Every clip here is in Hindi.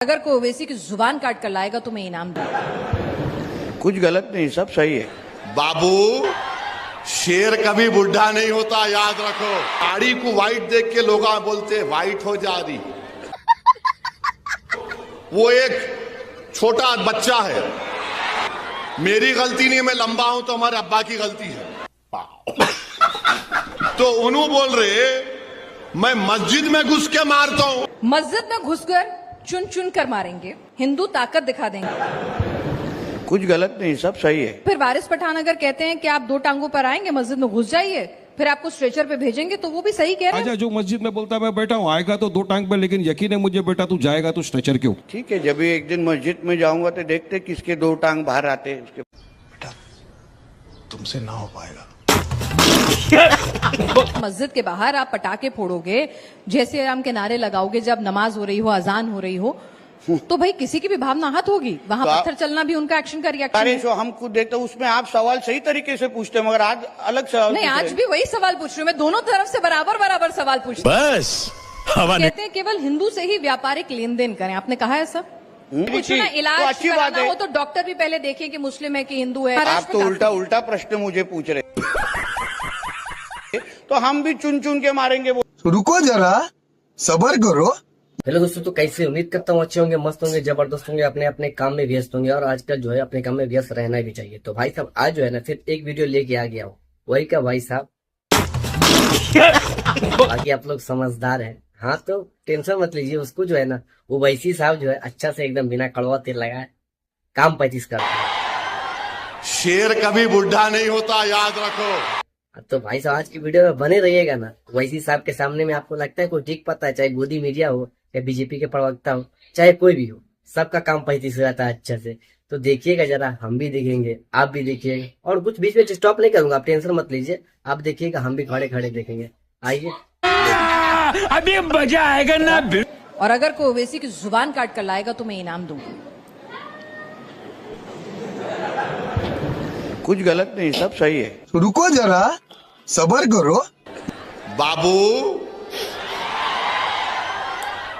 अगर कोई ओवैसी की जुबान काट कर लाएगा तो मैं इनाम दूंगा। कुछ गलत नहीं, सब सही है। बाबू, शेर कभी बुढ़ा नहीं होता, याद रखो। गाड़ी को वाइट देख के लोग बोलते वाइट हो जा रही। वो एक छोटा बच्चा है। मेरी गलती नहीं, मैं लंबा हूं तो हमारे अब्बा की गलती है। तो उन्होंने बोल रहे मैं मस्जिद में घुस के मारता हूं। मस्जिद में घुसकर चुन चुन कर मारेंगे, हिंदू ताकत दिखा देंगे। कुछ गलत नहीं, सब सही है। फिर वारिस पठान अगर कहते हैं कि आप 2 टांगों पर आएंगे, मस्जिद में घुस जाइए, फिर आपको स्ट्रेचर पे भेजेंगे, तो वो भी सही कह रहे हैं। आजा, जो मस्जिद में बोलता है मैं बैठा हूँ, आएगा तो 2 टांग पे, लेकिन यकीन है मुझे बेटा तू जाएगा तो स्ट्रेचर के ऊपर। ठीक है, जब भी एक दिन मस्जिद में जाऊंगा तो देखते किसके 2 टांग बाहर आते हैं। उसके बेटा तुमसे ना हो पाएगा। मस्जिद के बाहर आप पटाखे फोड़ोगे, जैसे राम के नारे लगाओगे, जब नमाज हो रही हो, अजान हो रही हो, तो भाई किसी की भी भावना आहत होगी। वहां तो पत्थर चलना भी उनका एक्शन का रिएक्शन अरे है। जो हम खुद देखते हैं उसमें आप सवाल सही तरीके से पूछते हैं, मगर आज अलग सवाल नहीं, पूछ रहे आज हैं। भी वही सवाल पूछ रही हूँ मैं, दोनों तरफ से बराबर बराबर सवाल पूछ रही हूँ। बस हवा कहते हैं केवल हिंदू से ही व्यापारिक लेन देन करें, आपने कहा है सर? कुछ ना तो इलाज अच्छी बात कराना है। हो तो डॉक्टर भी पहले देखें कि मुस्लिम है कि हिंदू है। आप तो उल्टा उल्टा प्रश्न मुझे पूछ रहे तो हम भी चुन चुन के मारेंगे वो। रुको जरा, सबर करो। हेलो दोस्तों, तो कैसे उम्मीद करता हूँ अच्छे होंगे, मस्त होंगे, जबरदस्त होंगे, अपने अपने काम में व्यस्त होंगे। और आजकल जो है अपने काम में व्यस्त रहना भी चाहिए। तो भाई साहब आज जो है ना सिर्फ एक वीडियो लेके आ गया हूँ। वही का भाई साहब बाकी आप लोग समझदार हैं। हाँ तो टेंशन मत लीजिए, उसको जो है ना वो वैसी साहब जो है अच्छा से एकदम बिना कड़वा तेल लगाए काम 35 करता है। शेर कभी बुढ़ा नहीं होता, याद रखो। तो भाई साहब आज की वीडियो में बने रहिएगा ना। वैसी साहब के सामने में आपको लगता है कोई ठीक पता है, चाहे गोदी मीडिया हो या बीजेपी के प्रवक्ता हो, चाहे कोई भी हो, सबका काम 35 हो जाता है अच्छे से। तो देखिएगा जरा, हम भी देखेंगे, आप भी देखिएगा, और कुछ बीच में स्टॉप नहीं करूंगा, आप टेंशन मत लीजिए। आप देखिएगा, हम भी खड़े खड़े देखेंगे। आइए, अभी मजा आएगा ना। और अगर कोई ओवैसी की जुबान काट कर लाएगा तो मैं इनाम दूंगा। कुछ गलत नहीं, सब सही है। रुको जरा, सबर करो। बाबू,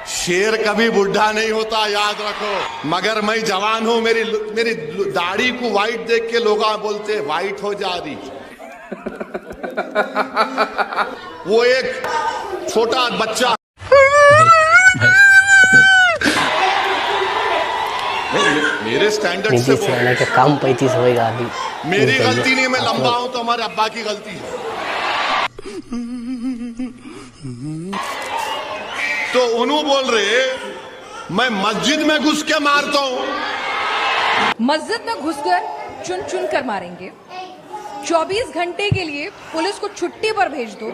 शेर कभी बुढ़ा नहीं होता, याद रखो। मगर मैं जवान हूं, मेरी दाढ़ी को वाइट देख के लोग बोलते वाइट हो जा रही। वो एक छोटा बच्चा। मेरे स्टैंडर्ड से बोल, के काम 35 होएगा अभी। मेरी गलती नहीं, मैं लंबा हूं तो हमारे अब्बा की गलती है। तो उन्होंने बोल रहे मैं मस्जिद में घुस के मारता हूं। मस्जिद में घुसकर चुन चुन कर मारेंगे, 24 घंटे के लिए पुलिस को छुट्टी पर भेज दो,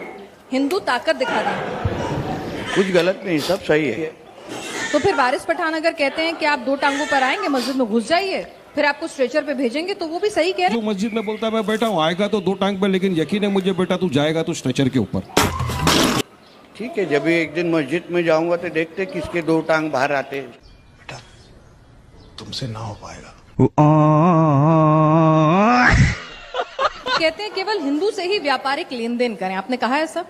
हिंदू ताकत दिखा देंगे। कुछ गलत नहीं, सब सही है। तो फिर वारिस पठान अगर कहते हैं कि आप 2 टांगों पर आएंगे, मस्जिद में घुस जाइए, फिर आपको स्ट्रेचर पे भेजेंगे, तो वो भी सही कह रहे जो मस्जिद में बोलता है मैं बैठा हूँ, आएगा तो 2 टांग पे, लेकिन यकीन है मुझे बेटा तू जाएगा तो स्ट्रेचर के ऊपर। ठीक है, जब भी एक दिन मस्जिद में जाऊंगा तो देखते किसके 2 टांग बाहर आते हैं। बेटा तुमसे ना हो पाएगा। कहते हैं केवल हिंदू से ही व्यापारिक लेन देन करें, आपने कहा है सर?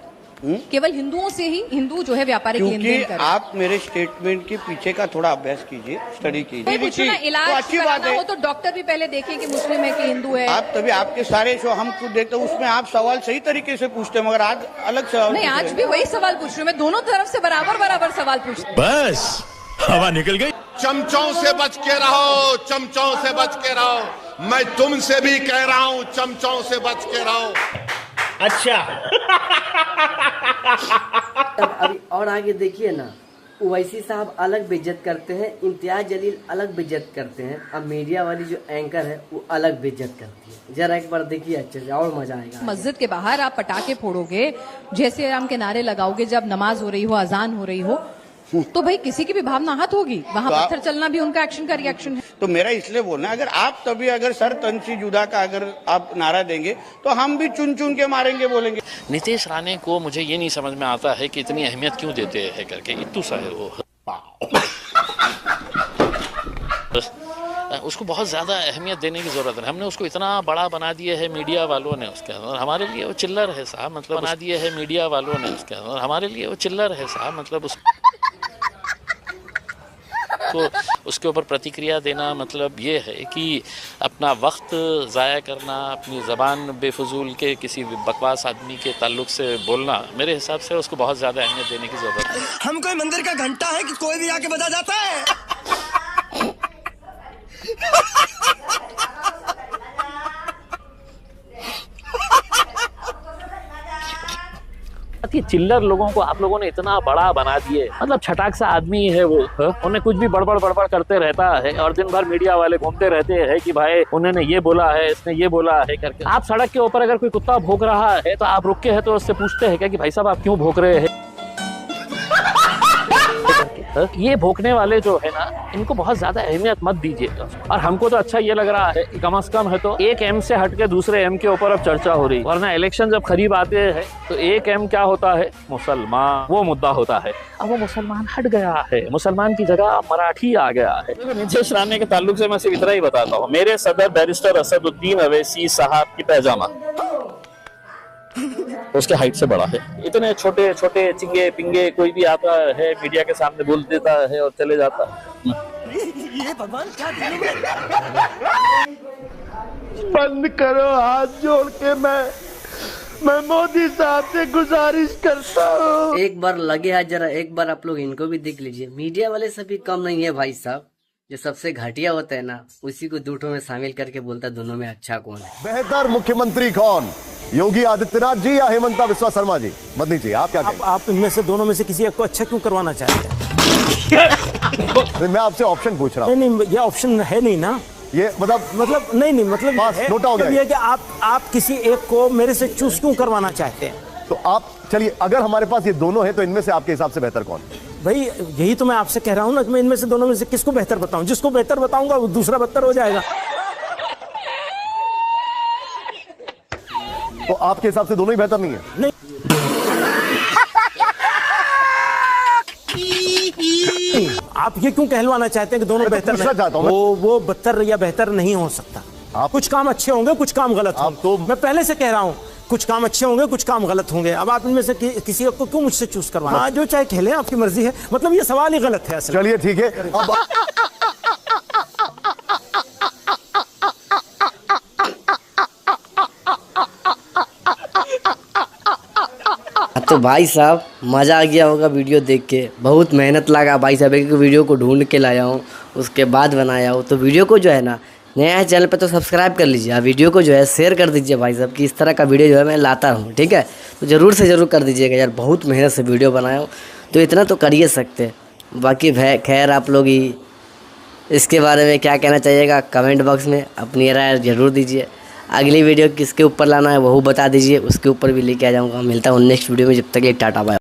केवल हिंदुओं से ही हिंदू जो है व्यापारिक लेन देन क्योंकि करें। आप मेरे स्टेटमेंट के पीछे का थोड़ा अभ्यास कीजिए, स्टडी कीजिए। कुछ ना तो इलाज अच्छी बात कराना है। हो तो डॉक्टर भी पहले देखें कि मुस्लिम है कि हिंदू है। आप तभी आपके सारे शो हम खुद देखते हैं, उसमें आप सवाल सही तरीके से पूछते हैं, मगर आज अलग सवाल नहीं, पूछ रहे आज हैं। भी वही सवाल पूछ रही हूँ मैं, दोनों तरफ से बराबर बराबर सवाल पूछ रही हूँ। बस हवा निकल गई। चमचों से बच के रहो, चमचों से बच के रहो। मैं तुमसे भी कह रहा हूं, चमचों से बच के रहो। अच्छा तब अभी और आगे देखिए ना, ओवैसी साहब अलग बेइज्जत करते हैं, इम्तियाज जलील अलग बेइज्जत करते हैं, अब मीडिया वाली जो एंकर है वो अलग बेइज्जत करती है। जरा एक बार देखिए अच्छे से, और मजा आएगा। मस्जिद के बाहर आप पटाखे फोड़ोगे, जैसे राम के नारे लगाओगे, जब नमाज हो रही हो, अजान हो रही हो, तो भाई किसी की भी भावना आहत होगी। वहां तो पत्थर चलना भी उनका एक्शन का रिएक्शन है। तो मेरा इसलिए बोलना है, अगर आप तभी अगर सर तनसी जुदा का अगर आप नारा देंगे तो हम भी चुन चुन के मारेंगे बोलेंगे। नीतीश राणे को मुझे ये नहीं समझ में आता है कि इतनी अहमियत क्यों देते हैं करके। इत्तू सा है वो, उसको बहुत ज़्यादा अहमियत देने की ज़रूरत है। हमने उसको इतना बड़ा बना दिया है मीडिया वालों ने उसके अंदर, हमारे लिए वो चिल्लर है साहब। मतलब बना दिया है मीडिया वालों ने उसके अंदर, हमारे लिए वो चिल्लर है साहब। मतलब उस को उसके ऊपर प्रतिक्रिया देना मतलब ये है कि अपना वक्त ज़ाया करना, अपनी ज़बान बेफजूल के किसी बकवास आदमी के ताल्लुक से बोलना, मेरे हिसाब से उसको बहुत ज़्यादा अहमियत देने की ज़रूरत है। हम कोई मंदिर का घंटा है कि कोई भी आके बजा जाता है। ये चिल्लर लोगों को आप लोगों ने इतना बड़ा बना दिए, मतलब छटाक सा आदमी है वो, उन्हें कुछ भी बड़बड़ करते रहता है और दिन भर मीडिया वाले घूमते रहते हैं कि भाई उन्होंने ये बोला है, इसने ये बोला है करके। आप सड़क के ऊपर अगर कोई कुत्ता भौंक रहा है तो आप रुके हैं तो उससे पूछते हैं क्या कि भाई साहब आप क्यों भौंक रहे हैं? ये भौंकने वाले जो है ना, इनको बहुत ज्यादा अहमियत मत दीजिएगा। और हमको तो अच्छा ये लग रहा है कि कम से कम है तो एक एम से हटके दूसरे एम के ऊपर अब चर्चा हो रही, वरना इलेक्शन जब करीब आते हैं तो एक एम क्या होता है, मुसलमान, वो मुद्दा होता है। अब वो मुसलमान हट गया है, मुसलमान की जगह मराठी आ गया है। तो नीतीश राणे के ताल्लुक से मैं सिर्फ इतना ही बताता हूँ, मेरे सदर बैरिस्टर असदुद्दीन अवैसी साहब की पैजामा उसके हाइट से बड़ा है। इतने छोटे छोटे चिंगे पिंगे कोई भी आता है मीडिया के सामने बोल देता है और चले जाता है। ये भगवान क्या बंद करो हाथ जोड़ के, मैं मोदी साहब से गुजारिश करता हूँ। एक बार लगे हाथ जरा, एक बार आप लोग इनको भी देख लीजिए। मीडिया वाले सभी कम नहीं है भाई साहब। जो सबसे घटिया होता है ना, उसी को दूठों में शामिल करके बोलता है दोनों में अच्छा कौन है। बेहतर मुख्यमंत्री कौन, योगी आदित्यनाथ जी या हेमंता बिस्वा शर्मा जी? मदनी जी आप क्या कहेंगे? आप इनमें से दोनों में से किसी एक को अच्छा क्यों करवाना चाहते हैं? मैं आपसे ऑप्शन पूछ रहा हूँ। नहीं, ये ऑप्शन है नहीं ना। ये मतलब नहीं मतलब नोट हो गया ये कि आप किसी एक को मेरे से चूज क्यों करवाना चाहते हैं? तो आप चलिए, अगर हमारे पास ये दोनों है तो इनमें से आपके हिसाब से बेहतर कौन? भाई यही तो मैं आपसे कह रहा हूँ ना कि मैं इनमें से दोनों में से किसको बेहतर बताऊं। जिसको बेहतर बताऊंगा वो दूसरा बदतर हो जाएगा। तो आपके हिसाब से दोनों ही बेहतर नहीं है? नहीं, आप ये क्यों कहलवाना चाहते हैं कि दोनों बेहतर नहीं? वो बदतर या बेहतर नहीं हो सकता। कुछ काम अच्छे होंगे, कुछ काम गलत होंगे। तो मैं पहले से कह रहा हूँ, कुछ काम अच्छे होंगे, कुछ काम गलत होंगे। अब आप इनमें से किसी को क्यों मुझसे चूज करवाना? हाँ, जो चाहे खेलें, आपकी मर्जी है। मतलब ये सवाल ही गलत है असल। चलिए ठीक है। तो भाई साहब मज़ा आ गया होगा वीडियो देख के। बहुत मेहनत लगा भाई साहब, एक वीडियो को ढूंढ के लाया हूँ, उसके बाद बनाया हूँ। तो वीडियो को जो है ना, नया है चैनल पे तो सब्सक्राइब कर लीजिए। वीडियो को जो है शेयर कर दीजिए भाई साहब, कि इस तरह का वीडियो जो है मैं लाता हूँ। ठीक है, तो ज़रूर से ज़रूर कर दीजिएगा यार। बहुत मेहनत से वीडियो बनाया हूँ, तो इतना तो कर ही सकते। बाकी खैर आप लोग ही इसके बारे में क्या कहना चाहिएगा, कमेंट बॉक्स में अपनी राय ज़रूर दीजिए। अगली वीडियो किसके ऊपर लाना है वो बता दीजिए, उसके ऊपर भी लेके आ जाऊँगा। मिलता हूँ नेक्स्ट वीडियो में, जब तक एक टाटा बाय।